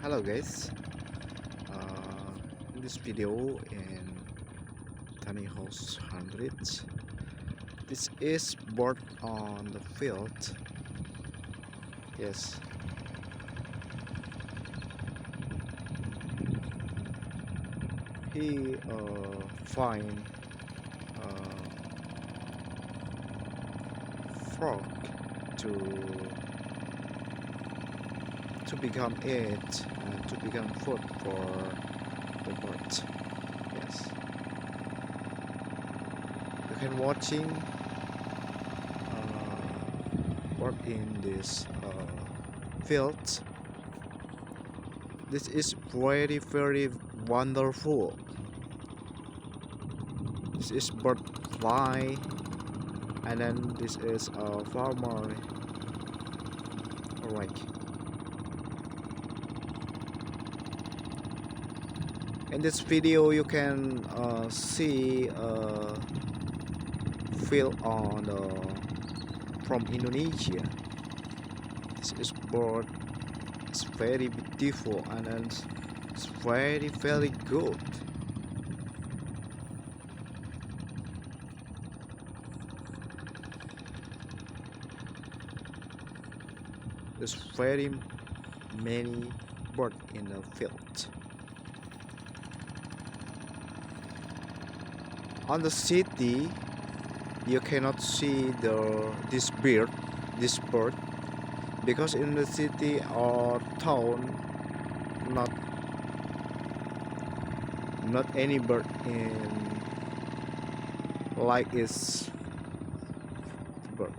Hello guys, in this video in tiny house 100, this is bird on the field. Yes, he find frog to become it and to become food for the bird. Yes, you can watching bird in this field. This is very wonderful. This is bird fly, and then this is a farmer. Alright. In this video, you can see a field on from Indonesia. This is bird. It's very beautiful and it's very good. There's very many birds in the field. On the city, you cannot see this bird, because in the city or town, not any bird in like is bird.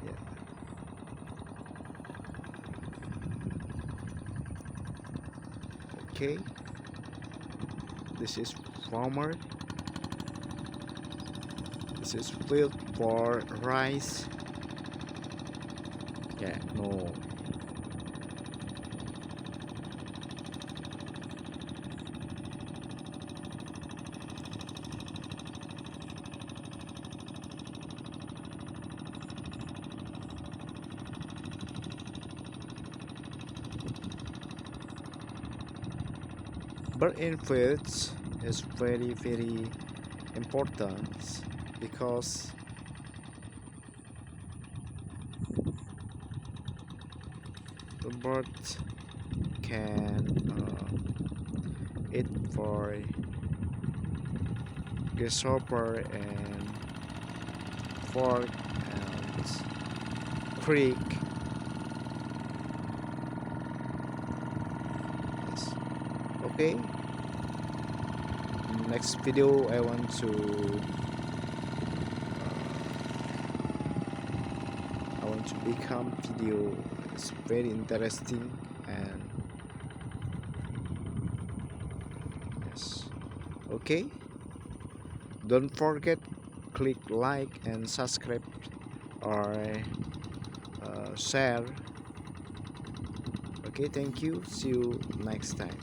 Yeah. Okay. This is farmer. This is field for rice. Yeah, no. Bird in fields is very important because the bird can eat for grasshopper and fork and creek. Yes. Okay, next video I want to become video. It's very interesting and yes. Okay, don't forget click like and subscribe or share. Okay, thank you, see you next time.